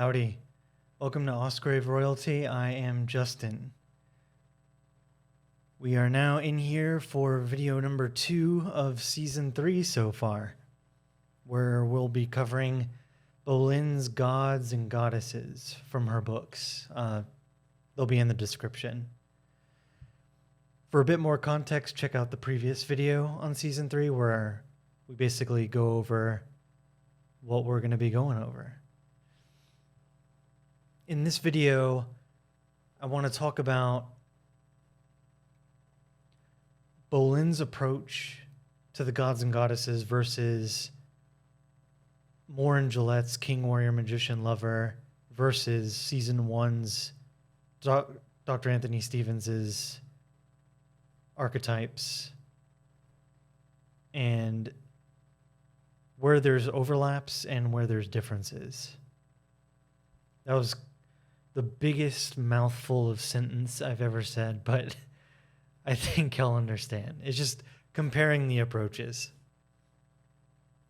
Howdy. Welcome to Ausgrave Royalty. I am Justin. We are now in here for video number 2 of Season 3 so far, where we'll be covering Bolen's Gods and Goddesses from her books. They'll be in the description. For a bit more context, check out the previous video on Season 3 where we basically go over what we're going to be going over. In this video, I want to talk about Bolen's approach to the gods and goddesses versus Moore and Gillette's King, Warrior, Magician, Lover versus Season 1's Dr. Anthony Stevens's Archetypes, and where there's overlaps and where there's differences. That was the biggest mouthful of sentence I've ever said, but I think y'all understand. It's just comparing the approaches.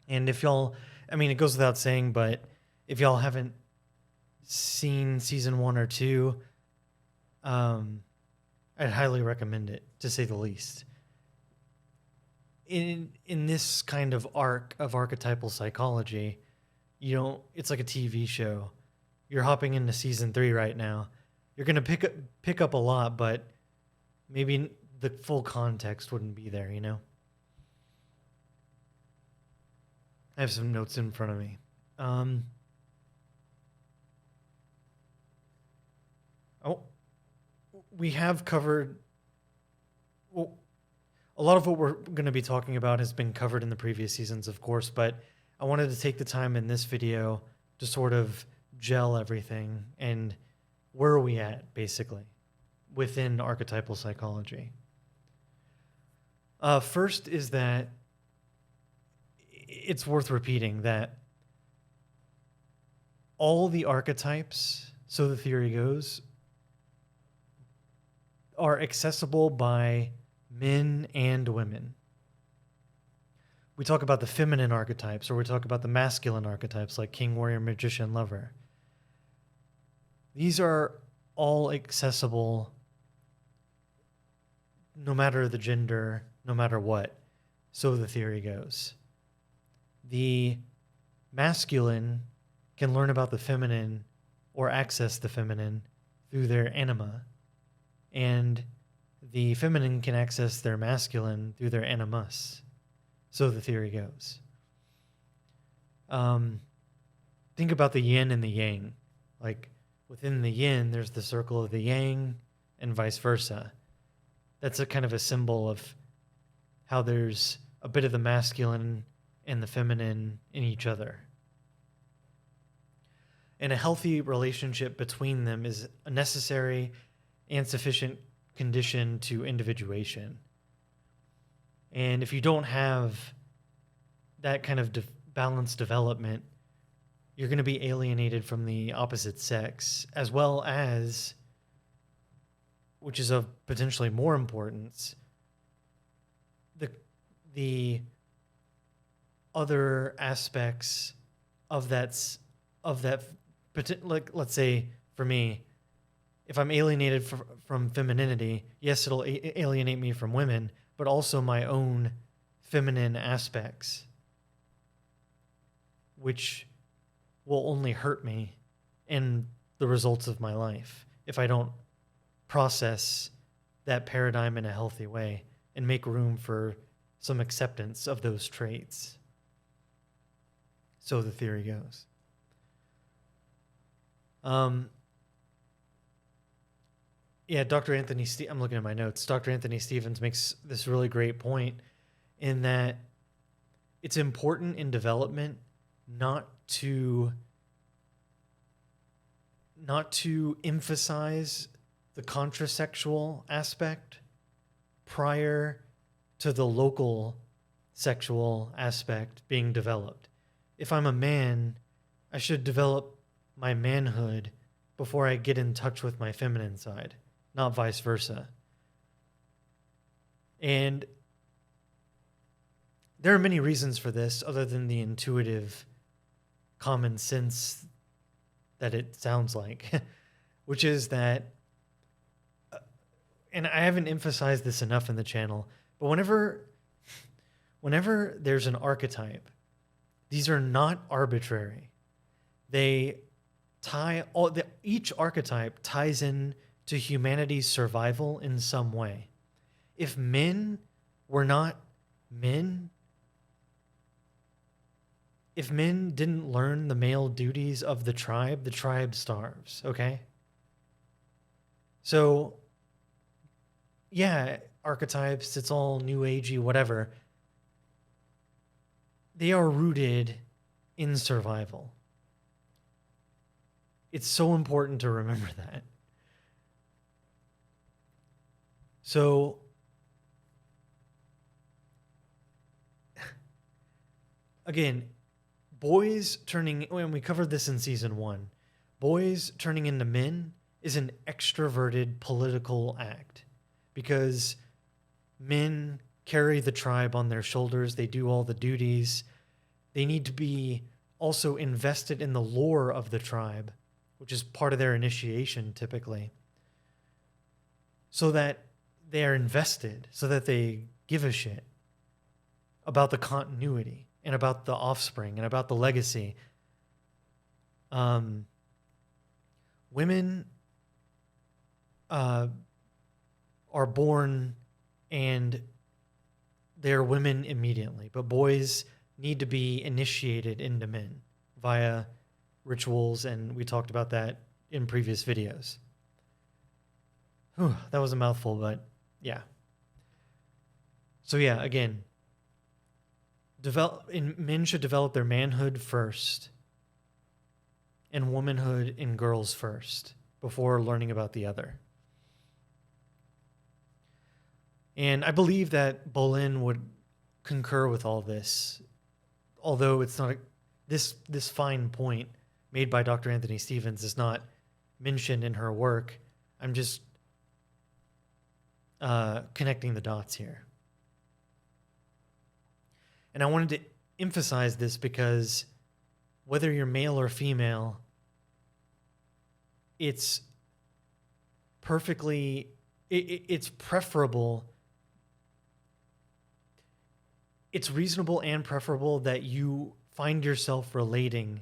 And if y'all, it goes without saying, but if y'all haven't seen Season 1 or 2, I'd highly recommend it, to say the least. In this kind of arc of archetypal psychology, it's like a TV show. You're hopping into Season 3 right now. You're going to pick up a lot, but maybe the full context wouldn't be there, I have some notes in front of me. We have covered... Well, a lot of what we're going to be talking about has been covered in the previous seasons, of course, but I wanted to take the time in this video to sort of gel everything and where are we at, basically, within archetypal psychology. First is that it's worth repeating that all the archetypes, so the theory goes, are accessible by men and women. We talk about the feminine archetypes, or we talk about the masculine archetypes like King, Warrior, Magician, Lover. These are all accessible no matter the gender, no matter what, so the theory goes. The masculine can learn about the feminine or access the feminine through their anima, and the feminine can access their masculine through their animus, so the theory goes. Think about the yin and the yang. Like, within the yin, there's the circle of the yang, and vice versa. That's a kind of a symbol of how there's a bit of the masculine and the feminine in each other. And a healthy relationship between them is a necessary and sufficient condition to individuation. And if you don't have that kind of balanced development, you're going to be alienated from the opposite sex, as well as, which is of potentially more importance, the other aspects of that, like, let's say for me, if I'm alienated from femininity, yes, it'll alienate me from women, but also my own feminine aspects, which will only hurt me in the results of my life if I don't process that paradigm in a healthy way and make room for some acceptance of those traits. So the theory goes. Dr. Anthony, I'm looking at my notes. Dr. Anthony Stevens makes this really great point in that it's important in development not to emphasize the contrasexual aspect prior to the local sexual aspect being developed. If I'm a man, I should develop my manhood before I get in touch with my feminine side, not vice versa. And there are many reasons for this other than the intuitive common sense that it sounds like, which is that, and I haven't emphasized this enough in the channel, but whenever there's an archetype, these are not arbitrary. They each archetype ties in to humanity's survival in some way. If men were not men, if men didn't learn the male duties of the tribe starves, okay? So, yeah, archetypes, it's all new agey, whatever. They are rooted in survival. It's so important to remember that. So, again, boys turning, and we covered this in season 1, boys turning into men is an extroverted political act because men carry the tribe on their shoulders. They do all the duties. They need to be also invested in the lore of the tribe, which is part of their initiation typically, so that they are invested, so that they give a shit about the continuity and about the offspring and about the legacy. Women are born and they're women immediately, but boys need to be initiated into men via rituals, and we talked about that in previous videos. Whew, that was a mouthful, but yeah. So yeah, again, men should develop their manhood first and womanhood in girls first before learning about the other. And I believe that Bolen would concur with all this, although it's not this fine point made by Dr. Anthony Stevens is not mentioned in her work. I'm just connecting the dots here. And I wanted to emphasize this because whether you're male or female, it's it's preferable. It's reasonable and preferable that you find yourself relating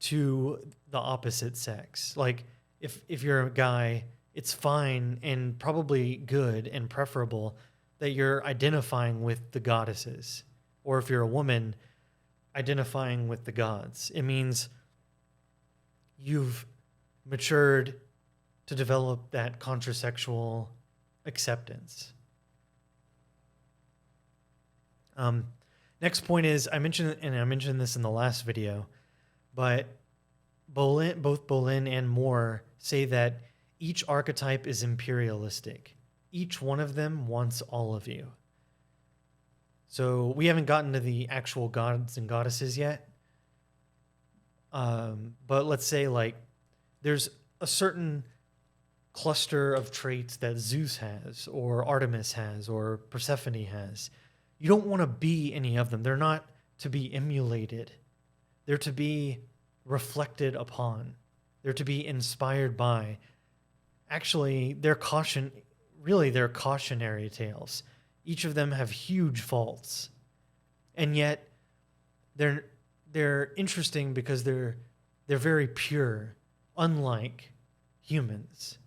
to the opposite sex. Like if you're a guy, it's fine and probably good and preferable that you're identifying with the goddesses. Or if you're a woman, identifying with the gods. It means you've matured to develop that contrasexual acceptance. Next point is, I mentioned this in the last video, but both Bolen and Moore say that each archetype is imperialistic. Each one of them wants all of you. So we haven't gotten to the actual gods and goddesses yet. But let's say like there's a certain cluster of traits that Zeus has or Artemis has or Persephone has. You don't want to be any of them. They're not to be emulated. They're to be reflected upon. They're to be inspired by. Actually, they're cautionary tales. Each of them have huge faults, and yet they're interesting because they're very pure, unlike humans.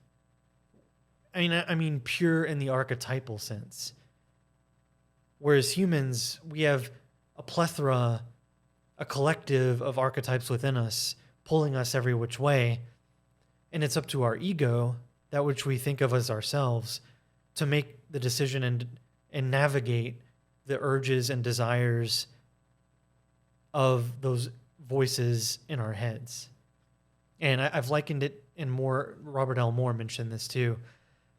I mean pure in the archetypal sense. Whereas humans, we have a plethora, a collective of archetypes within us, pulling us every which way, and it's up to our ego, that which we think of as ourselves, to make the decision and navigate the urges and desires of those voices in our heads. And I've likened it in more, Robert L. Moore mentioned this too.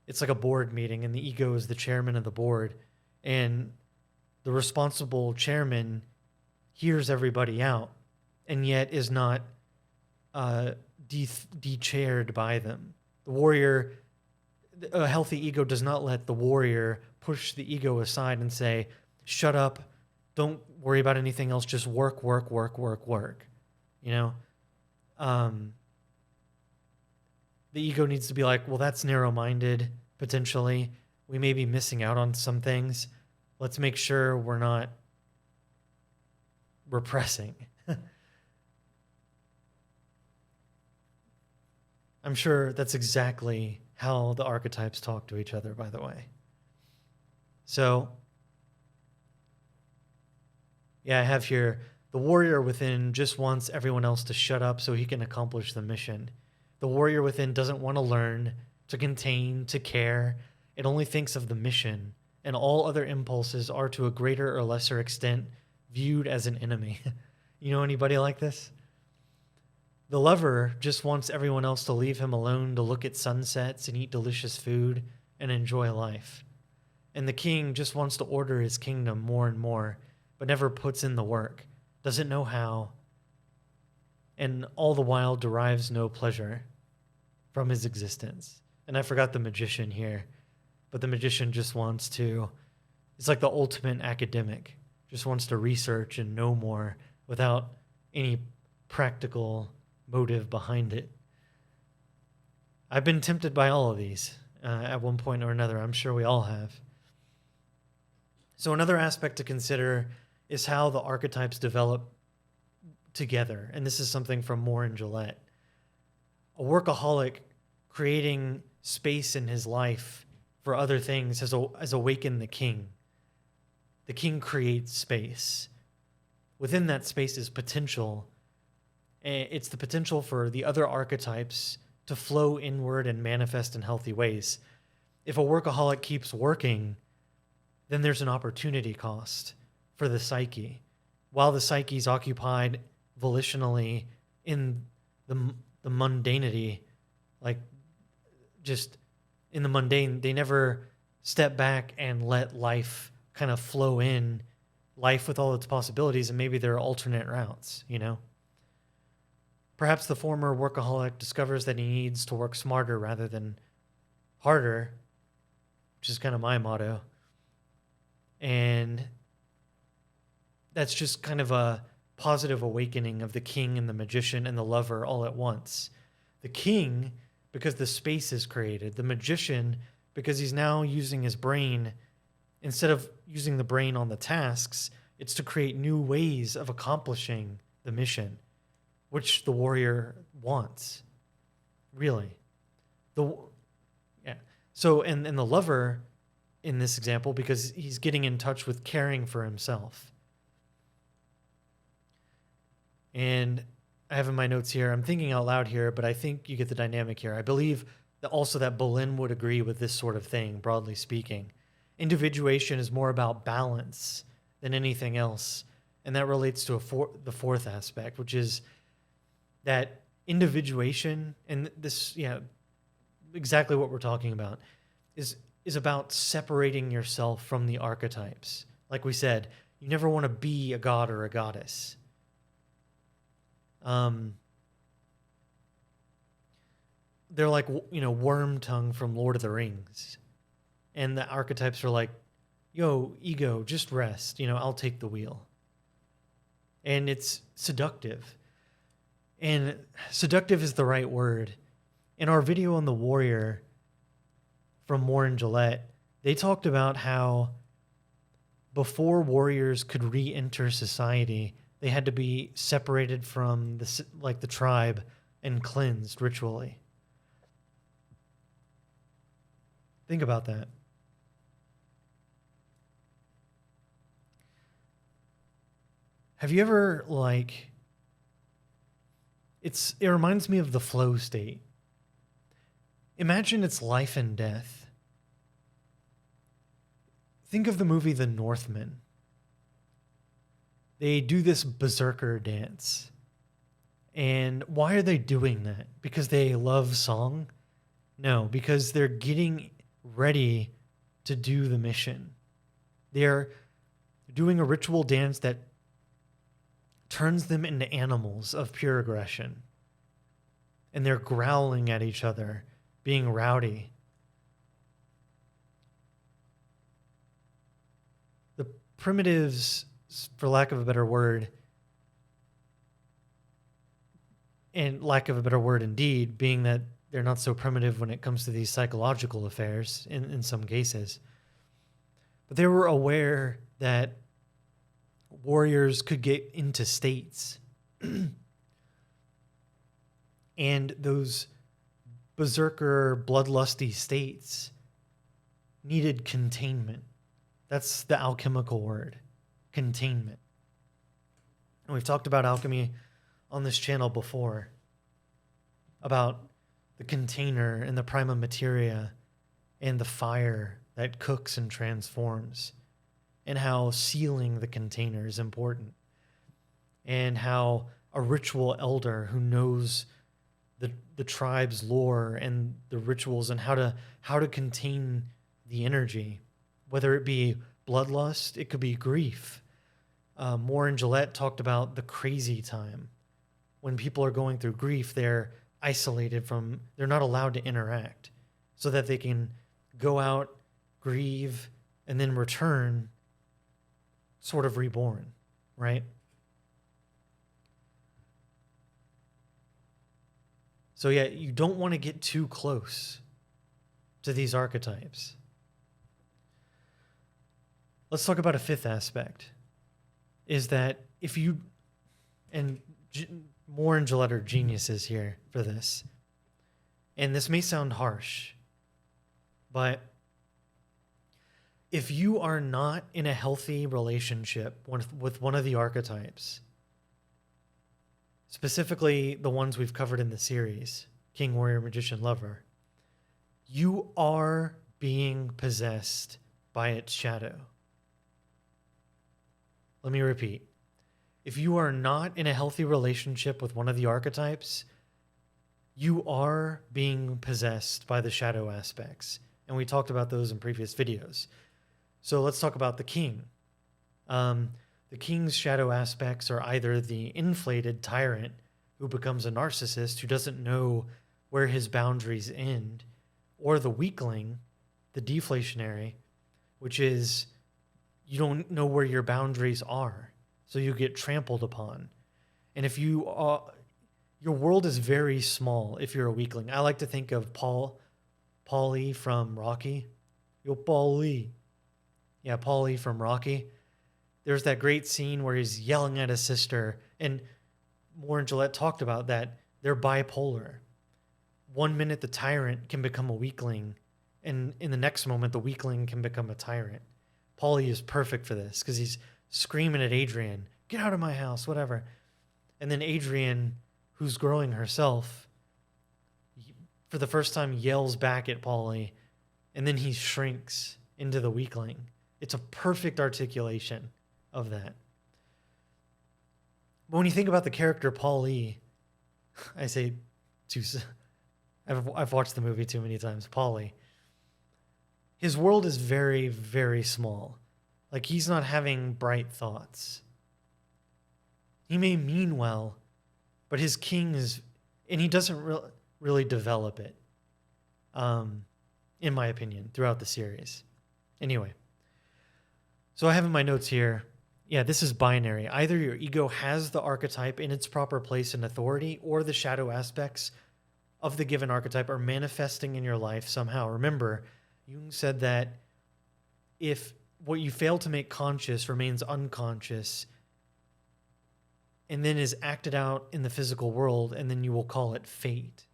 It's like a board meeting, and the ego is the chairman of the board, and the responsible chairman hears everybody out, and yet is not de-chaired by them. The warrior, a healthy ego does not let the warrior push the ego aside and say, shut up, don't worry about anything else, just work. You know? the ego needs to be like, well, that's narrow-minded, potentially. We may be missing out on some things. Let's make sure we're not repressing. I'm sure that's exactly how the archetypes talk to each other, by the way. So, yeah, I have here, the warrior within just wants everyone else to shut up so he can accomplish the mission. The warrior within doesn't want to learn, to contain, to care. It only thinks of the mission, and all other impulses are to a greater or lesser extent viewed as an enemy. You know anybody like this? The lover just wants everyone else to leave him alone to look at sunsets and eat delicious food and enjoy life. And the king just wants to order his kingdom more and more, but never puts in the work, doesn't know how, and all the while derives no pleasure from his existence. And I forgot the magician here, but the magician just wants to, it's like the ultimate academic, just wants to research and know more without any practical motive behind it. I've been tempted by all of these at one point or another. I'm sure we all have. So another aspect to consider is how the archetypes develop together. And this is something from Moore and Gillette. A workaholic creating space in his life for other things has awakened the king. The king creates space. Within that space is potential. It's the potential for the other archetypes to flow inward and manifest in healthy ways. If a workaholic keeps working, then there's an opportunity cost for the psyche. While the psyche's occupied volitionally in the mundanity, like just in the mundane, they never step back and let life kind of flow in, life with all its possibilities, and maybe there are alternate routes, you know? Perhaps the former workaholic discovers that he needs to work smarter rather than harder, which is kind of my motto. And that's just kind of a positive awakening of the king and the magician and the lover all at once. The king, because the space is created. The magician, because he's now using his brain. Instead of using the brain on the tasks, it's to create new ways of accomplishing the mission, which the warrior wants, really. So, and the lover in this example, because he's getting in touch with caring for himself. And I have in my notes here, I'm thinking out loud here, but I think you get the dynamic here. I believe that also that Bolen would agree with this sort of thing, broadly speaking. Individuation is more about balance than anything else. And that relates to the fourth aspect, which is that individuation, and this, exactly what we're talking about, is about separating yourself from the archetypes. Like we said, you never want to be a god or a goddess. They're like, worm tongue from Lord of the Rings. And the archetypes are like, yo, ego, just rest. I'll take the wheel. And it's seductive. And seductive is the right word. In our video on the warrior from Moore and Gillette, they talked about how before warriors could re-enter society, they had to be separated from the tribe and cleansed ritually. Think about that. Have you ever, it reminds me of the flow state. Imagine it's life and death. Think of the movie The Northman. They do this berserker dance. And why are they doing that? Because they love song? No, because they're getting ready to do the mission. They're doing a ritual dance that turns them into animals of pure aggression. And they're growling at each other, being rowdy. The primitives, for lack of a better word, and lack of a better word indeed, being that they're not so primitive when it comes to these psychological affairs in some cases. But they were aware that warriors could get into states. And those berserker, bloodlusty states needed containment. That's the alchemical word, containment. And we've talked about alchemy on this channel before, about the container and the prima materia and the fire that cooks and transforms, and how sealing the container is important, and how a ritual elder who knows the tribe's lore and the rituals and how to contain the energy, whether it be bloodlust, it could be grief. Moore and Gillette talked about the crazy time. When people are going through grief, they're isolated from, they're not allowed to interact so that they can go out, grieve, and then return sort of reborn, right? So yeah, you don't want to get too close to these archetypes. Let's talk about a fifth aspect, is that if you, and Moore and Gillette are geniuses here for this, and this may sound harsh, but if you are not in a healthy relationship with one of the archetypes, specifically the ones we've covered in the series, King, Warrior, Magician, Lover, you are being possessed by its shadow. Let me repeat. If you are not in a healthy relationship with one of the archetypes, you are being possessed by the shadow aspects. And we talked about those in previous videos. So let's talk about the king. The king's shadow aspects are either the inflated tyrant who becomes a narcissist who doesn't know where his boundaries end, or the weakling, the deflationary, which is you don't know where your boundaries are, so you get trampled upon. And if you are, your world is very small if you're a weakling. I like to think of Paulie from Rocky. Yo, Paulie. Yeah, Paulie from Rocky. There's that great scene where he's yelling at his sister, and Moore and Gillette talked about that. They're bipolar. 1 minute the tyrant can become a weakling, and in the next moment the weakling can become a tyrant. Paulie is perfect for this because he's screaming at Adrian, "Get out of my house," whatever. And then Adrian, who's growing herself, for the first time yells back at Paulie, and then he shrinks into the weakling. It's a perfect articulation of that. But when you think about the character Paulie, I've watched the movie too many times, Paulie. His world is very, very small. Like, he's not having bright thoughts. He may mean well, but his king is, and he doesn't really develop it, in my opinion, throughout the series. Anyway, so I have in my notes here, yeah, this is binary. Either your ego has the archetype in its proper place and authority, or the shadow aspects of the given archetype are manifesting in your life somehow. Remember, Jung said that if what you fail to make conscious remains unconscious and then is acted out in the physical world, and then you will call it fate.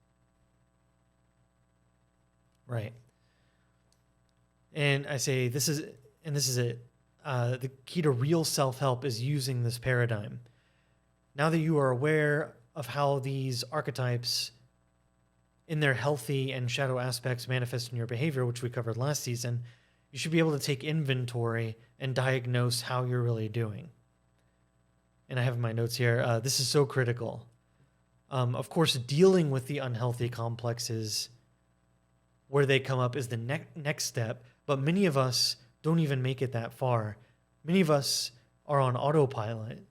Right. And I say this is it. The key to real self-help is using this paradigm. Now that you are aware of how these archetypes in their healthy and shadow aspects manifest in your behavior, which we covered last season, you should be able to take inventory and diagnose how you're really doing. And I have in my notes here, this is so critical. Of course, dealing with the unhealthy complexes where they come up is the next step, but many of us don't even make it that far. Many of us are on autopilot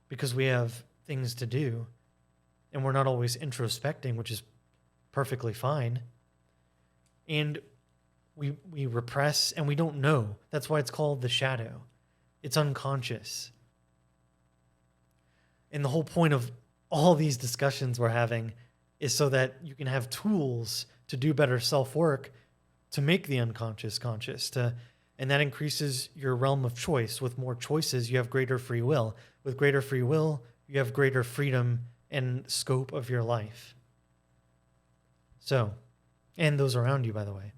because we have things to do, and we're not always introspecting, which is perfectly fine. And we repress, and we don't know. That's why it's called the shadow. It's unconscious. And the whole point of all these discussions we're having is so that you can have tools to do better self-work, to make the unconscious conscious, and that increases your realm of choice. With more choices, you have greater free will. With greater free will, you have greater freedom and scope of your life. So, and those around you, by the way.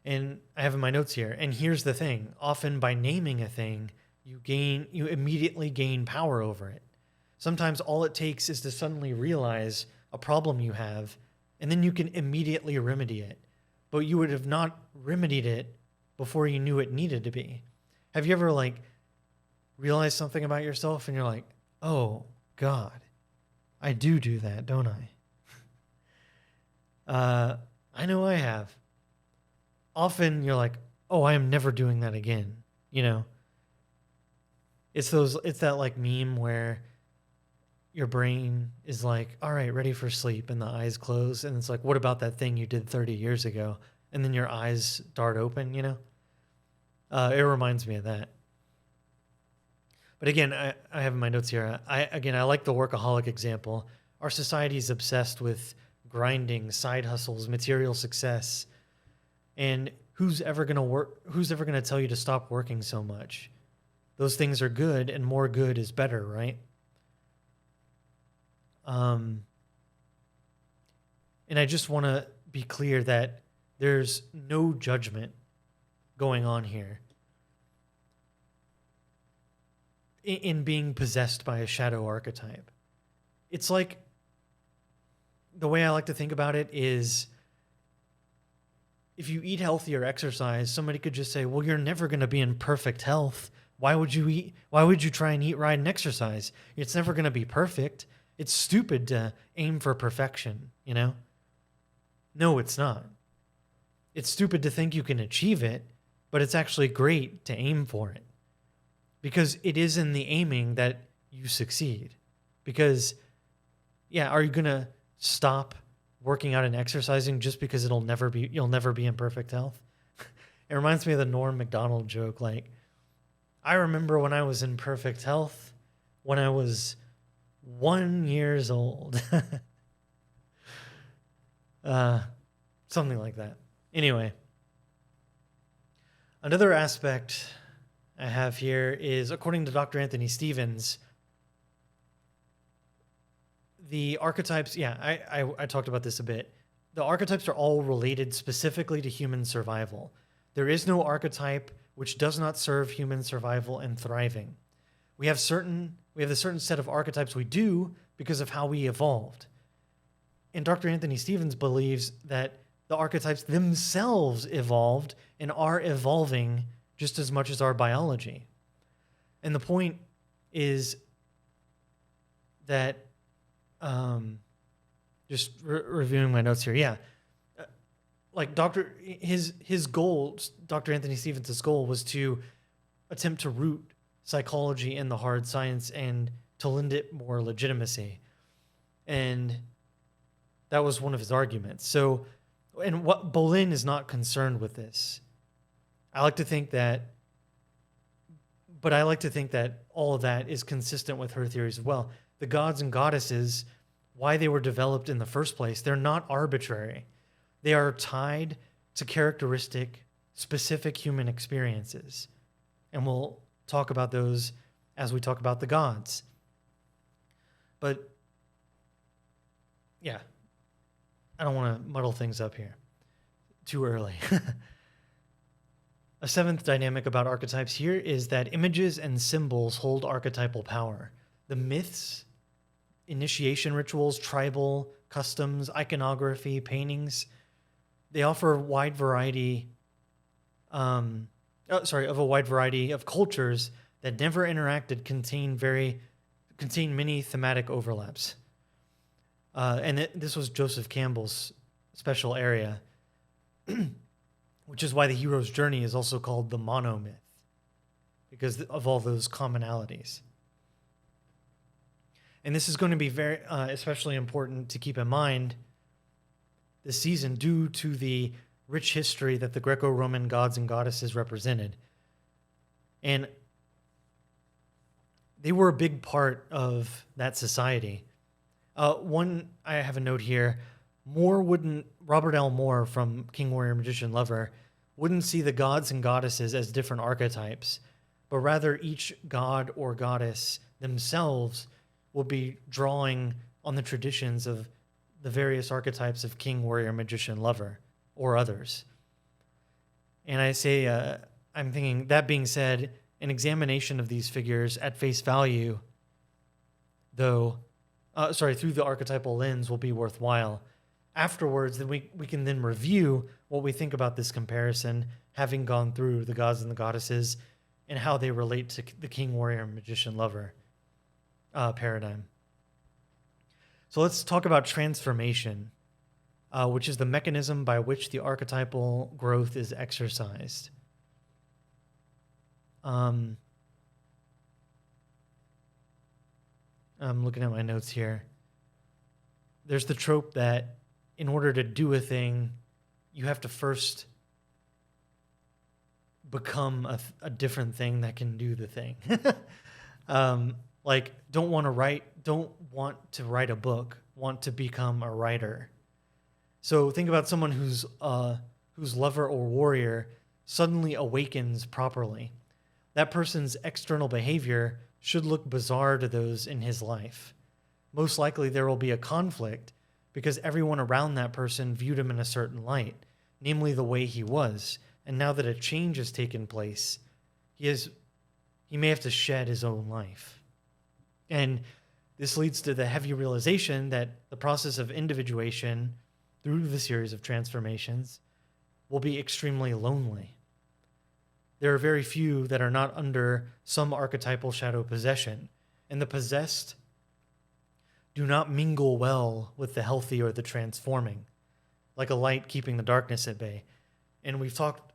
And I have in my notes here, and here's the thing. Often by naming a thing, you immediately gain power over it. Sometimes all it takes is to suddenly realize a problem you have, and then you can immediately remedy it. But you would have not remedied it before you knew it needed to be. Have you ever realized something about yourself and you're like, oh God, I do that, don't I? I know I have. Often you're like, oh, I am never doing that again. It's that meme where your brain is like, all right, ready for sleep, and the eyes close, and it's like, what about that thing you did 30 years ago? And then your eyes dart open, It reminds me of that. But again, I have in my notes here, I like the workaholic example. Our society is obsessed with grinding, side hustles, material success. And who's ever going to tell you to stop working so much? Those things are good, and more good is better, right? And I just want to be clear that there's no judgment going on here in being possessed by a shadow archetype. It's like, the way I like to think about it is, if you eat healthy or exercise, somebody could just say, well, you're never going to be in perfect health. Why would you try and eat right and exercise? It's never going to be perfect. It's stupid to aim for perfection, No, it's not. It's stupid to think you can achieve it, but it's actually great to aim for it. Because it is in the aiming that you succeed. Because, are you going to stop working out and exercising just because you'll never be in perfect health? It reminds me of the Norm Macdonald joke. I remember when I was in perfect health when I was 1 year old. Something like that. Anyway, another aspect I have here is, according to Dr. Anthony Stevens, the archetypes, I talked about this a bit. The archetypes are all related specifically to human survival. There is no archetype which does not serve human survival and thriving. We have a certain set of archetypes we do because of how we evolved. And Dr. Anthony Stevens believes that the archetypes themselves evolved and are evolving just as much as our biology. And the point is that, just reviewing my notes here, his goal, Dr. Anthony Stevens' goal was to attempt to root psychology in the hard science and to lend it more legitimacy. And that was one of his arguments. So, and what Bolen is not concerned with this. I like to think that all of that is consistent with her theories as well. The gods and goddesses, why they were developed in the first place, they're not arbitrary. They are tied to characteristic, specific human experiences. And we'll talk about those as we talk about the gods. But, I don't want to muddle things up here too early. A seventh dynamic about archetypes here is that images and symbols hold archetypal power. The myths, initiation rituals, tribal customs, iconography, paintings, they offer a wide variety of cultures that never interacted, contain many thematic overlaps. This was Joseph Campbell's special area, which is why the hero's journey is also called the monomyth, because of all those commonalities. And this is going to be very, especially important to keep in mind this season due to the rich history that the Greco-Roman gods and goddesses represented. And they were a big part of that society. I have a note here. Robert L. Moore from King, Warrior, Magician, Lover wouldn't see the gods and goddesses as different archetypes, but rather each god or goddess themselves will be drawing on the traditions of the various archetypes of King, Warrior, Magician, Lover, or others. And I say, I'm thinking, that being said, an examination of these figures at face value, through the archetypal lens will be worthwhile. Afterwards, then we can then review what we think about this comparison, having gone through the gods and the goddesses and how they relate to the King, Warrior, Magician, Lover paradigm. So let's talk about transformation, which is the mechanism by which the archetypal growth is exercised. I'm looking at my notes here. There's the trope that in order to do a thing, you have to first become a different thing that can do the thing. Like, don't want to write a book, want to become a writer. So think about someone whose lover or warrior suddenly awakens properly. That person's external behavior should look bizarre to those in his life. Most likely there will be a conflict because everyone around that person viewed him in a certain light, namely the way he was. And now that a change has taken place, he may have to shed his own life. And this leads to the heavy realization that the process of individuation through the series of transformations will be extremely lonely. There are very few that are not under some archetypal shadow possession, and the possessed do not mingle well with the healthy or the transforming, like a light keeping the darkness at bay. And we've talked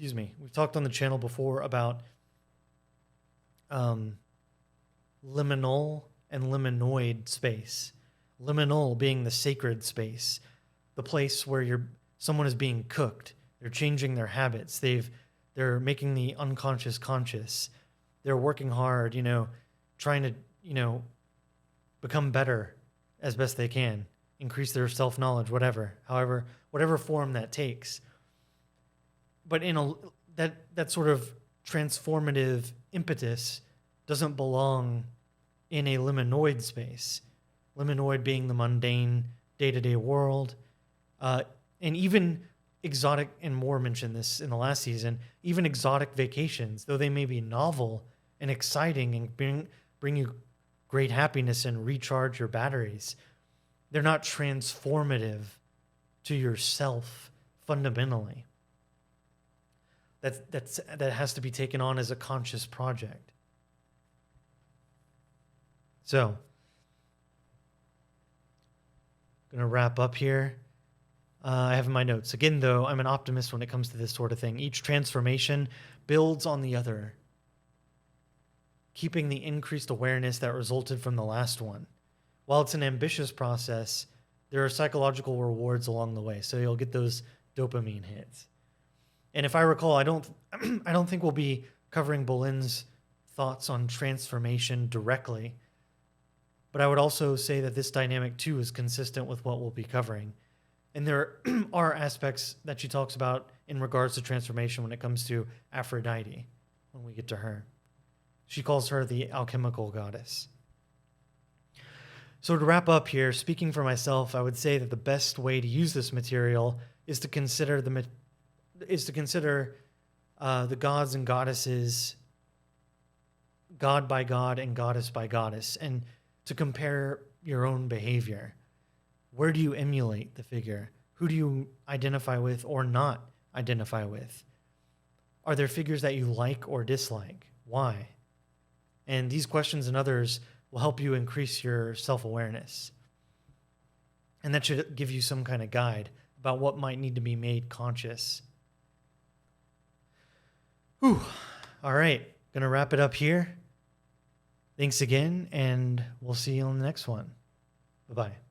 on the channel before about liminal and liminoid space. Liminal being the sacred space, the place where someone is being cooked. They're changing their habits. They're making the unconscious conscious. They're working hard, trying to, become better as best they can, increase their self-knowledge, whatever form that takes. But that sort of transformative impetus doesn't belong in a liminoid space. Liminoid being the mundane day-to-day world. And even exotic, and Moore mentioned this in the last season, even exotic vacations, though they may be novel and exciting and bring you great happiness and recharge your batteries, they're not transformative to yourself fundamentally. That has to be taken on as a conscious project. So, I'm going to wrap up here. I have in my notes. Again, though, I'm an optimist when it comes to this sort of thing. Each transformation builds on the other, keeping the increased awareness that resulted from the last one. While it's an ambitious process, there are psychological rewards along the way, so you'll get those dopamine hits. And if I recall, I don't think we'll be covering Bolen's thoughts on transformation directly, but I would also say that this dynamic too is consistent with what we'll be covering. And there are aspects that she talks about in regards to transformation when it comes to Aphrodite, when we get to her. She calls her the alchemical goddess. So to wrap up here, speaking for myself, I would say that the best way to use this material is to consider the gods and goddesses, god by god and goddess by goddess, and to compare your own behavior. Where do you emulate the figure? Who do you identify with or not identify with? Are there figures that you like or dislike? Why? And these questions and others will help you increase your self-awareness. And that should give you some kind of guide about what might need to be made conscious. Whew. All right. Going to wrap it up here. Thanks again, and we'll see you on the next one. Bye-bye.